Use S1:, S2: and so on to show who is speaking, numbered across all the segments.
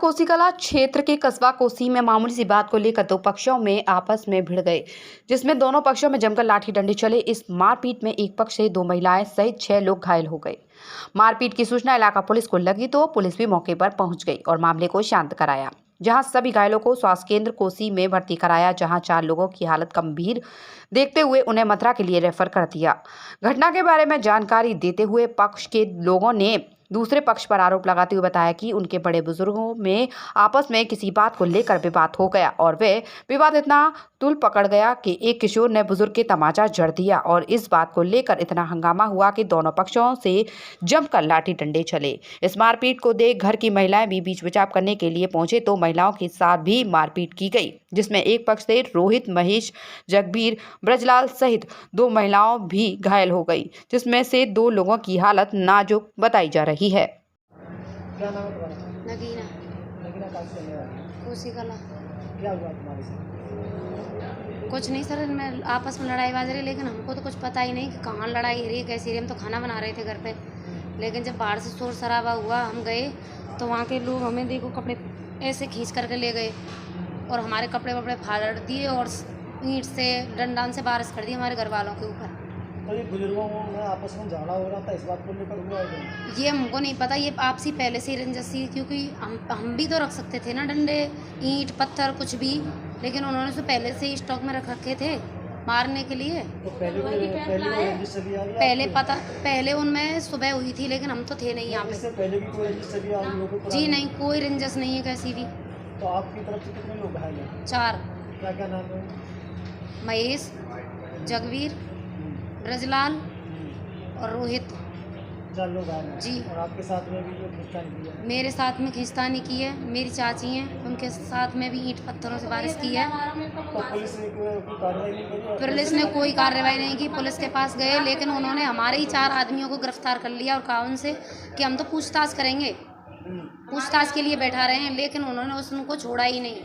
S1: कोसीकला क्षेत्र के कस्बा कोसी में मामूली सी बात को लेकर दो पक्षों में आपस में भिड़ गए, जिसमें दोनों पक्षों में जमकर लाठी डंडे चले। इस मारपीट में एक पक्ष से 2 महिलाएं सहित 6 लोग घायल हो गए। मारपीट की सूचना इलाका पुलिस को लगी तो पुलिस भी मौके पर पहुंच गई और मामले को शांत कराया, जहां सभी घायलों को स्वास्थ्य केंद्र कोसी में भर्ती कराया, जहां 4 लोगों की हालत गंभीर देखते हुए उन्हें मथुरा के लिए रेफर कर दिया। घटना के बारे में जानकारी देते हुए पक्ष के लोगों ने दूसरे पक्ष पर आरोप लगाते हुए बताया कि उनके बड़े बुजुर्गों में आपस में किसी बात को लेकर विवाद हो गया और वे विवाद इतना तुल पकड़ गया कि एक किशोर ने बुजुर्ग के तमाचा जड़ दिया और इस बात को लेकर इतना हंगामा हुआ कि दोनों पक्षों से जमकर लाठी डंडे चले। इस मारपीट को देख घर की महिलाएं भी बीच बचाव करने के लिए पहुंचे तो महिलाओं के साथ भी मारपीट की गई, जिसमें एक पक्ष से रोहित, महेश, जगबीर, ब्रजलाल सहित 2 महिलाओं भी घायल हो गई, जिसमें से 2 लोगों की हालत नाजुक बताई जा रही है।
S2: क्या नाम है तुम्हारा?
S3: नगीना।
S2: नगीना कहाँ से रहने वाली है?
S3: कोसीकला।
S2: क्या हुआ तुम्हारे साथ?
S3: कुछ नहीं सर, मैं आपस में लड़ाई बाज रही, लेकिन हमको तो कुछ पता ही नहीं कि कहाँ लड़ाई हो रही है, कैसी रही। हम तो खाना बना रहे थे घर पे, लेकिन जब बाहर से शोर शराबा हुआ, हम गए तो वहाँ के लोग हमें देखो कपड़े ऐसे खींच करके ले गए और हमारे कपड़े वपड़े फाड़ दिए और ईंट से डंडा से बारिश कर दी हमारे घर वालों के ऊपर।
S2: तो ये बुजुर्गों में आपस में झगड़ा हो रहा था, इस बात को लेकर हुआ है?
S3: ये हमको नहीं पता, ये आपसी पहले से ही रंजिश थी, क्योंकि हम भी तो रख सकते थे ना डंडे, ईंट, पत्थर कुछ भी, लेकिन उन्होंने तो पहले से ही स्टॉक में रख रखे थे मारने के लिए।
S2: तो
S3: पहले उनमें सुबह हुई थी, लेकिन हम तो थे नहीं यहाँ पे।
S2: पहले भी कोई रंजिश चली आ रही हो?
S3: जी नहीं, कोई रंजिश नहीं है कैसी भी।
S2: तो आपकी तरफ से कितने लोग घायल हैं?
S3: 4।
S2: क्या क्या नाम है?
S3: महेश, जगबीर, ब्रजलाल और रोहित।
S2: 4 लोग घायल हैं।
S3: जी।
S2: और आपके साथ में भी जो खिंचतानी की है?
S3: मेरे साथ में खींचतानी की है, मेरी चाची हैं, उनके साथ में भी ईंट पत्थरों से बारिश की है।
S2: तो पुलिस ने कोई कार्रवाई नहीं करी?
S3: पुलिस ने कोई कार्रवाई नहीं की। पुलिस के पास गए, लेकिन उन्होंने हमारे ही 4 आदमियों को गिरफ्तार कर लिया और कहा उनसे कि हम तो पूछताछ करेंगे, पूछताछ के लिए बैठा रहे हैं, लेकिन उन्होंने उसको छोड़ा ही नहीं।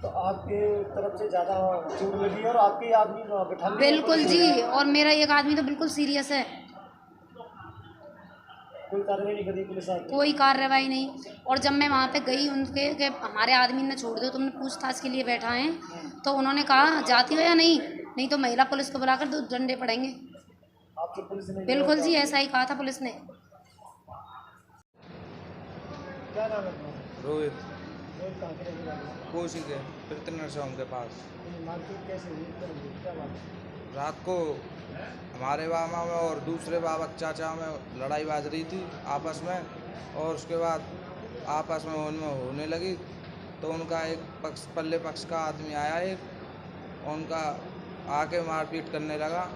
S2: तो आपके तरफ से ज़्यादा चोट लगी और आपके आदमी बैठा?
S3: बिल्कुल जी, और मेरा एक आदमी तो बिल्कुल सीरियस है।
S2: कोई कार्रवाई नहीं करी पुलिस?
S3: कोई कार्रवाई नहीं। और जब मैं वहाँ पे गई उनके कि हमारे आदमी ने छोड़ दो, तुमने पूछताछ के लिए बैठा है, तो उन्होंने कहा जाती हो या नहीं तो महिला पुलिस को बुलाकर 2 डंडे पड़ेंगे।
S2: आपसे पुलिस ने?
S3: बिल्कुल जी, ऐसा ही कहा था पुलिस ने।
S2: क्या नाम है तुम्हारा?
S4: रोहित।
S2: रोहित कहाँ के रहने वाले हो?
S4: कोसी के पृथ्वी नरसिंह के पास।
S2: मारपीट कैसे हुई? क्या बात?
S4: रात को हमारे बाबा में और दूसरे बाबा चाचा में लड़ाई बाज रही थी आपस में, और उसके बाद आपस में उनमें होने लगी तो उनका एक पल्ले पक्ष का आदमी आया, एक उनका आके मारपीट करने लगा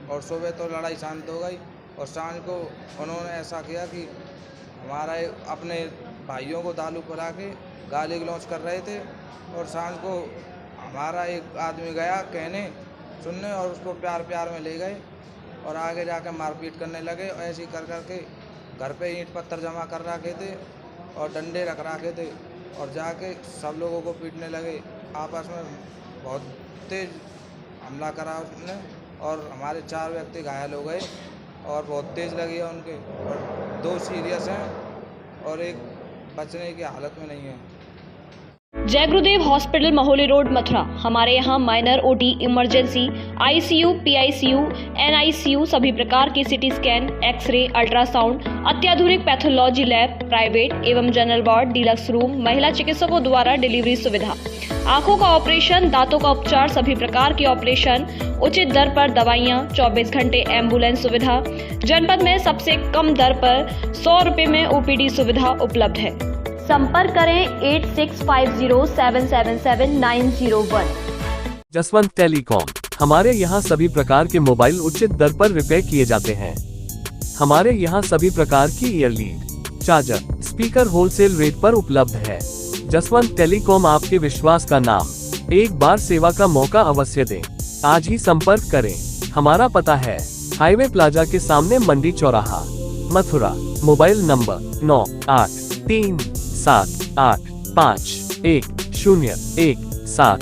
S4: और सुबह तो लड़ाई शांत हो गई और सांझ को उन्होंने ऐसा किया कि हमारा अपने भाइयों को दारू पिला के गाली गलौज कर रहे थे और सांझ को हमारा एक आदमी गया कहने सुनने और उसको प्यार में ले गए और आगे जाके मारपीट करने लगे। ऐसे ही कर करके घर पे ईंट पत्थर जमा कर रखे थे और डंडे रख रखे थे और जाके सब लोगों को पीटने लगे। आपस में बहुत तेज हमला करा उसने और हमारे 4 व्यक्ति घायल हो गए और बहुत तेज लगी है उनके, और 2 सीरियस हैं और एक बचने की हालत में नहीं है।
S5: जय गुरुदेव हॉस्पिटल, महोली रोड, मथुरा। हमारे यहाँ minor, OT, emergency, ICU, PICU, NICU, सभी प्रकार की सिटी स्कैन, एक्सरे, अल्ट्रासाउंड, अत्याधुनिक पैथोलॉजी लैब, प्राइवेट एवं जनरल वार्ड, डिलक्स रूम, महिला चिकित्सकों द्वारा डिलीवरी सुविधा, आंखों का ऑपरेशन, दांतों का उपचार, सभी प्रकार के ऑपरेशन, उचित दर पर दवाइयाँ, 24 घंटे एम्बुलेंस सुविधा। जनपद में सबसे कम दर पर 100 रुपए में ओपीडी सुविधा उपलब्ध है। संपर्क करें 8650777901।
S6: जसवंत टेलीकॉम। हमारे यहाँ सभी प्रकार के मोबाइल उचित दर पर रिपेयर किए जाते हैं। हमारे यहाँ सभी प्रकार की year lead, charger, speaker wholesale rate पर उपलब्ध है। जसवंत टेलीकॉम, आपके विश्वास का नाम। एक बार सेवा का मौका अवश्य दें। आज ही संपर्क करें। हमारा पता है हाईवे प्लाजा के सामने, Mandi Chauraha, Mathura. Mobile number 9837851017।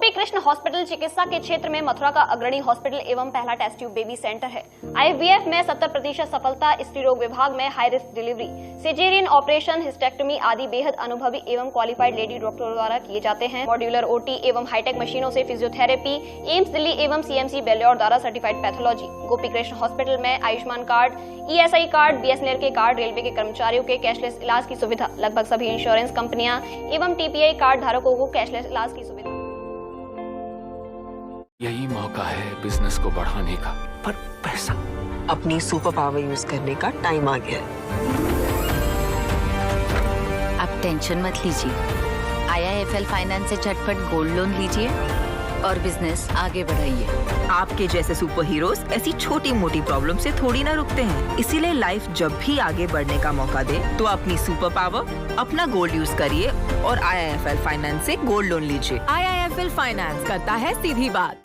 S5: Gopi Krishna hospital चिकित्सा के क्षेत्र में मथुरा का अग्रणी हॉस्पिटल एवं पहला टेस्ट ट्यूब बेबी सेंटर है। IVF में 70% सफलता, स्त्री रोग विभाग में high risk delivery, caesarean operation, hysterectomy आदि बेहद अनुभवी एवं क्वालिफाइड लेडी डॉक्टरों द्वारा किए जाते हैं। मॉड्यूलर OT एवं हाईटेक मशीनों से फिजियोथेरेपी, एम्स दिल्ली एवं CMC बेल्योर द्वारा सर्टिफाइड पैथोलॉजी। गोपी कृष्ण हॉस्पिटल में Ayushman card, ESI card, BSNL के कार्ड, रेलवे के कर्मचारियों के कैशलेस इलाज की सुविधा। लगभग सभी इंश्योरेंस कंपनियां एवं TPI कार्ड धारकों को कैशलेस इलाज की सुविधा।
S7: यही मौका है बिजनेस को बढ़ाने का, पर पैसा।
S8: अपनी सुपर पावर यूज करने का टाइम आ गया है।
S9: अब टेंशन मत लीजिए, IIFL फाइनेंस से झटपट गोल्ड लोन लीजिए और बिजनेस आगे बढ़ाइए।
S8: आपके जैसे सुपर हीरोज ऐसी छोटी मोटी प्रॉब्लम से थोड़ी ना रुकते हैं, इसीलिए लाइफ जब भी आगे बढ़ने का मौका दे तो अपनी सुपर पावर, अपना गोल्ड यूज करिए और IIFL फाइनेंस से गोल्ड लोन लीजिए।
S10: IIFL फाइनेंस करता है सीधी बात।